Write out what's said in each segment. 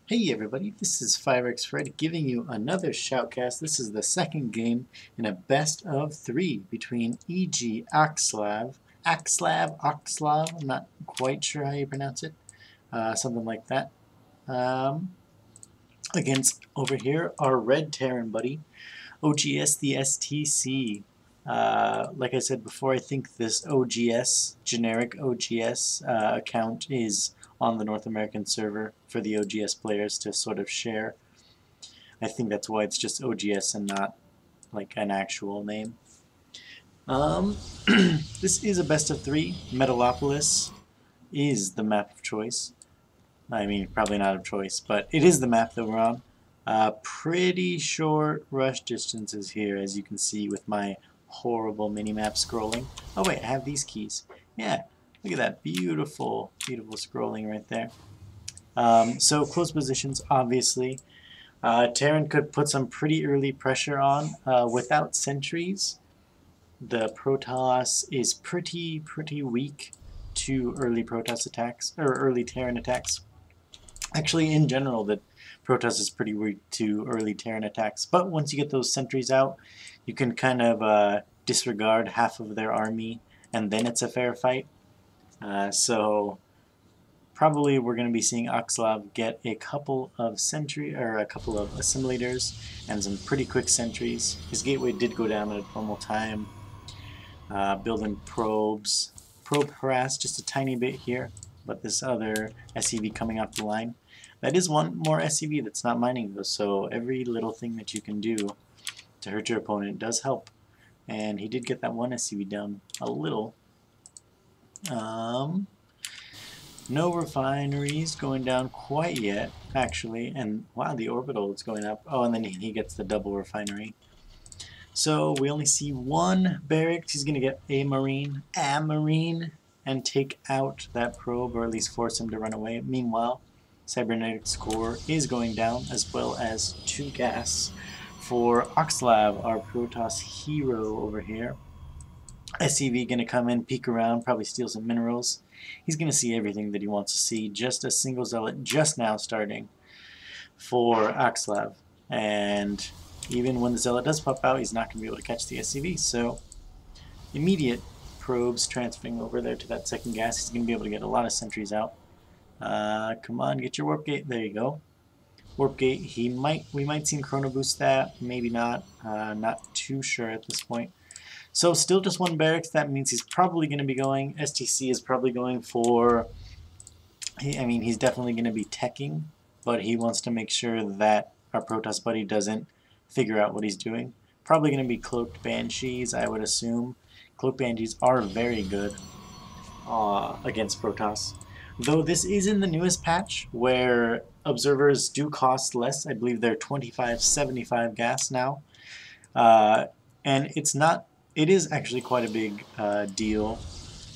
Hey everybody, this is 5x Fred giving you another shoutcast. This is the second game in a best of 3 between EGAxslav, Oxlav, I'm not quite sure how you pronounce it, something like that, against over here our red Terran buddy, oGsStc. Like I said before, I think this OGS, generic OGS account is on the North American server for the OGS players to sort of share. I think that's why it's just OGS and not like an actual name. This is a best of 3. Metalopolis is the map of choice. I mean, probably not of choice, but it is the map that we're on. Pretty short rush distances here, as you can see with my horrible mini-map scrolling. Oh wait, I have these keys. Yeah, look at that beautiful, beautiful scrolling right there. So close positions, obviously. Terran could put some pretty early pressure on. Without sentries, the Protoss is pretty weak to early Protoss attacks, or early Terran attacks. Actually, in general, the Protoss is pretty weak to early Terran attacks. But once you get those sentries out, you can kind of disregard half of their army, and then it's a fair fight. So probably we're going to be seeing oGsStc get a couple of assimilators and some pretty quick sentries. His gateway did go down at a normal time. Building probes. Probe harass just a tiny bit here, but this other SCV coming off the line. That is one more SCV that's not mining though, so every little thing that you can do to hurt your opponent does help. And he did get that one SCV down a little. No refineries going down quite yet, actually, and wow, the orbital is going up. Oh, and then he gets the double refinery. So we only see one barracks. He's going to get a marine, and take out that probe, or at least force him to run away. Meanwhile, Cybernetics core is going down, as well as 2 gas for oGsStc, our Protoss hero over here. SCV going to come in, peek around, probably steal some minerals. He's going to see everything that he wants to see. Just a single zealot just now starting for oGsStc. And even when the zealot does pop out, he's not going to be able to catch the SCV. So immediate probes transferring over there to that second gas. He's going to be able to get a lot of sentries out. Come on, get your warp gate. There you go. Warp gate. We might see him chrono boost that. Maybe not. Not too sure at this point. So still just one barracks. That means he's probably going to be going. STC is probably going for. I mean, he's definitely going to be teching, but he wants to make sure that our Protoss buddy doesn't figure out what he's doing. Probably going to be cloaked banshees, I would assume. Cloaked banshees are very good against Protoss. Though this is in the newest patch, where observers do cost less. I believe they're 25.75 gas now. And it is actually quite a big deal.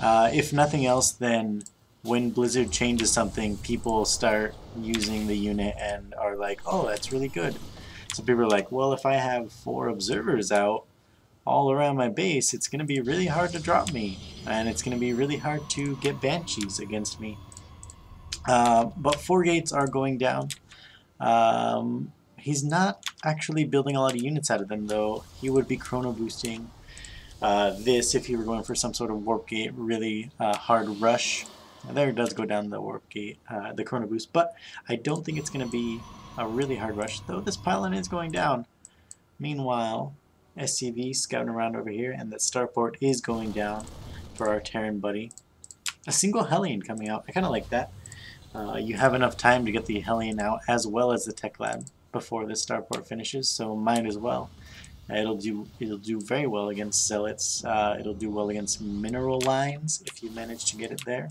If nothing else, then when Blizzard changes something, people start using the unit and are like, oh, that's really good. So people are like, well, if I have 4 observers out all around my base, it's going to be really hard to drop me, and it's going to be really hard to get banshees against me. But 4 gates are going down. He's not actually building a lot of units out of them, though. He would be chrono boosting this if he were going for some sort of warp gate, really hard rush. There it does go down the warp gate, the chrono boost, but I don't think it's going to be a really hard rush, though this pylon is going down. Meanwhile, SCV scouting around over here, and that starport is going down for our Terran buddy. A single Hellion coming out. I kind of like that. You have enough time to get the Hellion out as well as the tech lab before the starport finishes, so might as well. It'll do very well against zealots. It'll do well against mineral lines if you manage to get it there.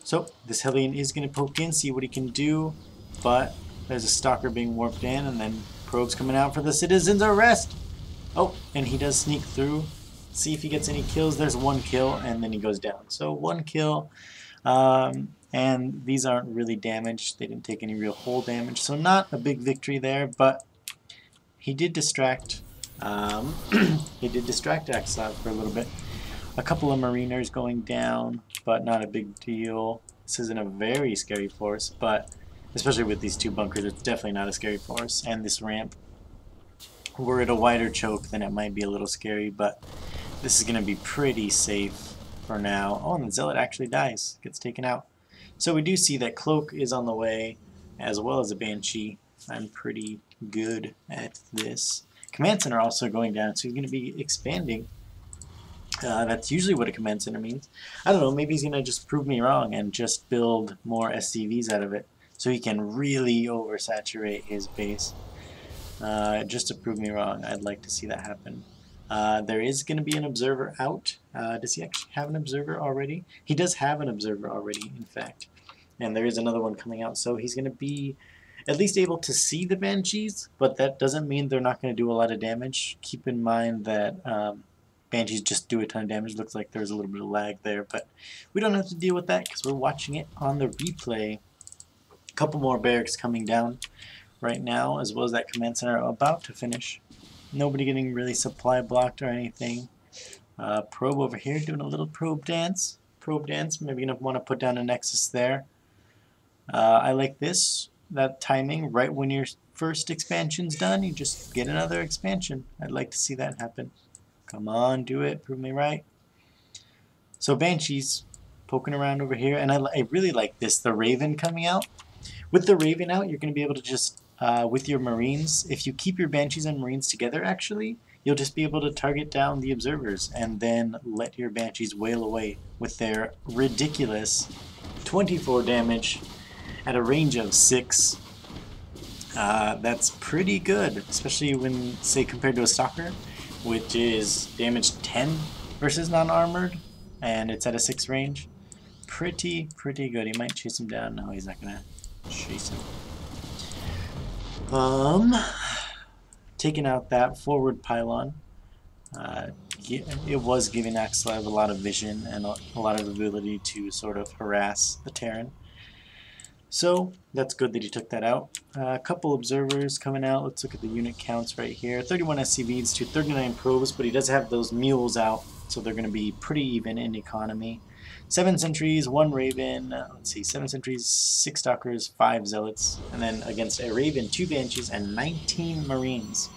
So this Hellion is going to poke in, see what he can do, but there's a stalker being warped in, and then probes coming out for the citizens' arrest. Oh, and he does sneak through. See if he gets any kills. There's 1 kill, and then he goes down. So 1 kill, and these aren't really damaged. They didn't take any real hull damage, so not a big victory there. But he did distract. He did distract oGsStc for a little bit. A couple of mariners going down, but not a big deal. This isn't a very scary force, but especially with these two bunkers, it's definitely not a scary force. And this ramp, were it a wider choke, then it might be a little scary, but this is going to be pretty safe for now. Oh, and the Zealot actually dies, gets taken out. So we do see that Cloak is on the way, as well as a Banshee. I'm pretty good at this. Command Center also going down, so he's going to be expanding. That's usually what a Command Center means. I don't know, maybe he's going to just prove me wrong and just build more SCVs out of it, so he can really oversaturate his base. Just to prove me wrong, I'd like to see that happen. There is going to be an observer out. Does he actually have an observer already? He does have an observer already, in fact. And there is another one coming out, so he's going to be at least able to see the Banshees, but that doesn't mean they're not going to do a lot of damage. Keep in mind that Banshees just do a ton of damage. Looks like there's a little bit of lag there, but we don't have to deal with that because we're watching it on the replay. A couple more barracks coming down right now, as well as that command center about to finish. Nobody getting really supply blocked or anything. Probe over here doing a little probe dance. Maybe gonna want to put down a nexus there. I like this, that timing. Right when your first expansion's done, you just get another expansion. I'd like to see that happen. Come on, do it. Prove me right. So Banshees poking around over here, and I really like this. The Raven coming out. With the Raven out, you're going to be able to just with your Marines, if you keep your Banshees and Marines together, actually, you'll just be able to target down the observers and then let your Banshees wail away with their ridiculous 24 damage at a range of 6. That's pretty good, especially when, say, compared to a Stalker, which is damage 10 versus non-armored, and it's at a 6 range. Pretty good. He might chase him down. No, he's not going to chase him. Taking out that forward pylon, it was giving EGAxslav a lot of vision and a lot of ability to sort of harass the Terran. So that's good that he took that out. A couple observers coming out. Let's look at the unit counts right here. 31 SCVs to 39 probes, but he does have those mules out, so they're going to be pretty even in economy. 7 sentries, 1 Raven, let's see, 7 sentries, 6 Stalkers, 5 Zealots, and then against a Raven, 2 Banshees, and 19 Marines.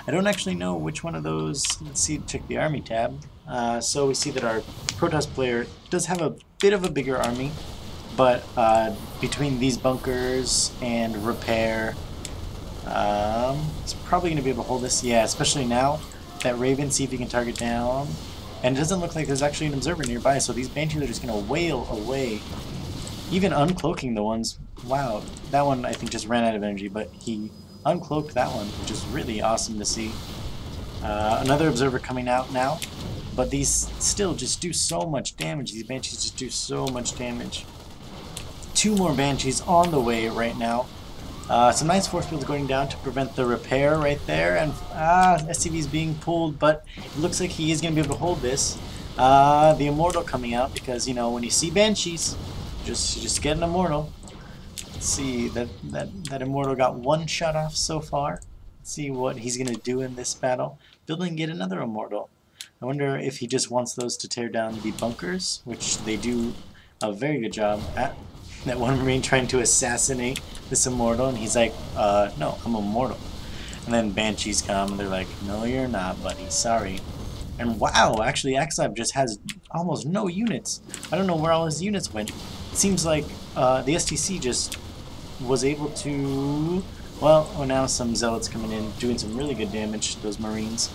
I don't actually know which one of those. Let's see, check the army tab. So we see that our Protoss player does have a bit of a bigger army, but between these bunkers and repair, it's probably going to be able to hold this. Yeah, especially now. That Raven, see if he can target down. And it doesn't look like there's actually an observer nearby, so these Banshees are just going to wail away. Even uncloaking the ones. Wow, that one I think just ran out of energy, but he uncloaked that one, which is really awesome to see. Another observer coming out now, but these still just do so much damage. These Banshees just do so much damage. 2 more Banshees on the way right now. Some nice force fields going down to prevent the repair right there, and SCV is being pulled, but it looks like he is going to be able to hold this. The Immortal coming out, because, you know, when you see Banshees, just get an Immortal. Let's see, that Immortal got 1 shot off so far. Let's see what he's going to do in this battle. Building yet another Immortal. I wonder if he just wants those to tear down the bunkers, which they do a very good job at. That one Marine trying to assassinate this Immortal, and he's like, no, I'm Immortal. And then Banshees come, and they're like, no, you're not, buddy, sorry. And wow, actually, EGAxslav just has almost no units. I don't know where all his units went. It seems like the STC just was able to, well, oh, now some Zealots coming in, doing some really good damage to those Marines.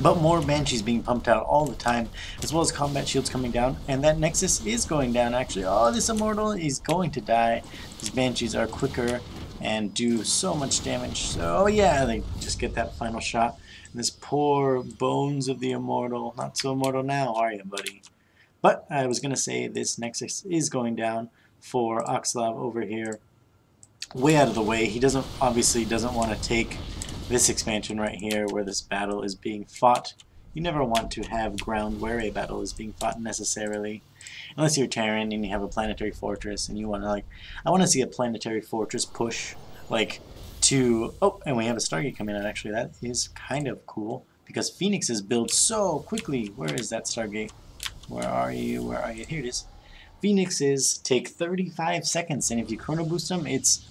But more Banshees being pumped out all the time, as well as combat shields coming down, and that Nexus is going down actually. Oh, this Immortal is going to die. These Banshees are quicker and do so much damage. So, oh yeah, they just get that final shot. And this poor bones of the Immortal. Not so immortal now, are you, buddy? But I was going to say this Nexus is going down for EGAxslav over here. Way out of the way. He obviously doesn't want to take this expansion right here where this battle is being fought. You never want to have ground where a battle is being fought necessarily. Unless you're Terran and you have a planetary fortress and you want to, like, I want to see a planetary fortress push, like, to, oh, and we have a Stargate coming out actually. That is kind of cool because Phoenixes build so quickly. Where is that Stargate? Where are you? Where are you? Here it is. Phoenixes take 35 seconds, and if you chrono boost them,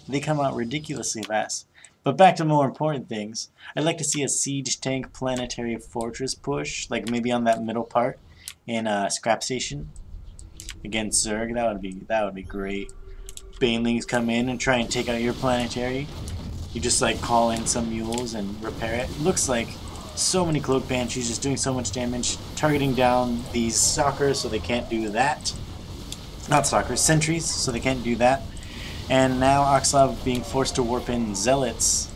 they come out ridiculously fast. But back to more important things. I'd like to see a siege tank planetary fortress push, like maybe on that middle part in Scrap Station against Zerg. That would be great. Banelings come in and try and take out your planetary. You just like call in some mules and repair it. Looks like so many Cloak Banshees just doing so much damage, targeting down these stalkers so they can't do that. Not stalkers, sentries, so they can't do that. And now oGsStc being forced to warp in Zealots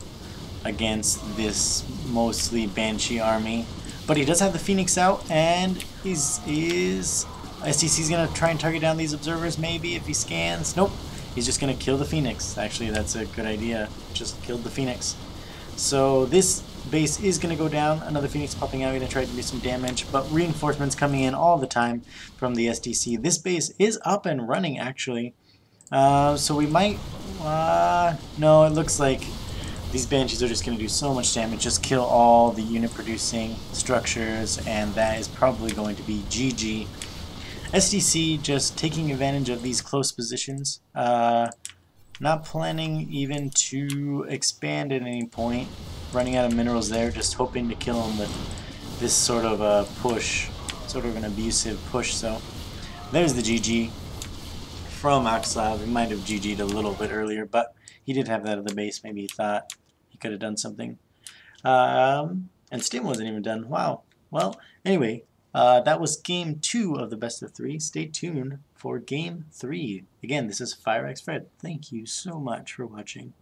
against this mostly Banshee army. But he does have the Phoenix out, and STC's going to try and target down these observers maybe if he scans. Nope, he's just going to kill the Phoenix. Actually, that's a good idea. Just killed the Phoenix. So this base is going to go down. Another Phoenix popping out, going to try to do some damage, but reinforcements coming in all the time from the STC. This base is up and running, actually. So we might... no, it looks like these Banshees are just going to do so much damage, just kill all the unit-producing structures, and that is probably going to be GG. STC just taking advantage of these close positions. Not planning even to expand at any point. Running out of minerals there, just hoping to kill him with this sort of a push, sort of an abusive push. So there's the GG from oGsStc. He might have GG'd a little bit earlier, but he did have that at the base. Maybe he thought he could have done something. And Stim wasn't even done. Wow. Well, anyway, that was game 2 of the best of 3. Stay tuned for game 3. Again, this is FireXFred. Thank you so much for watching.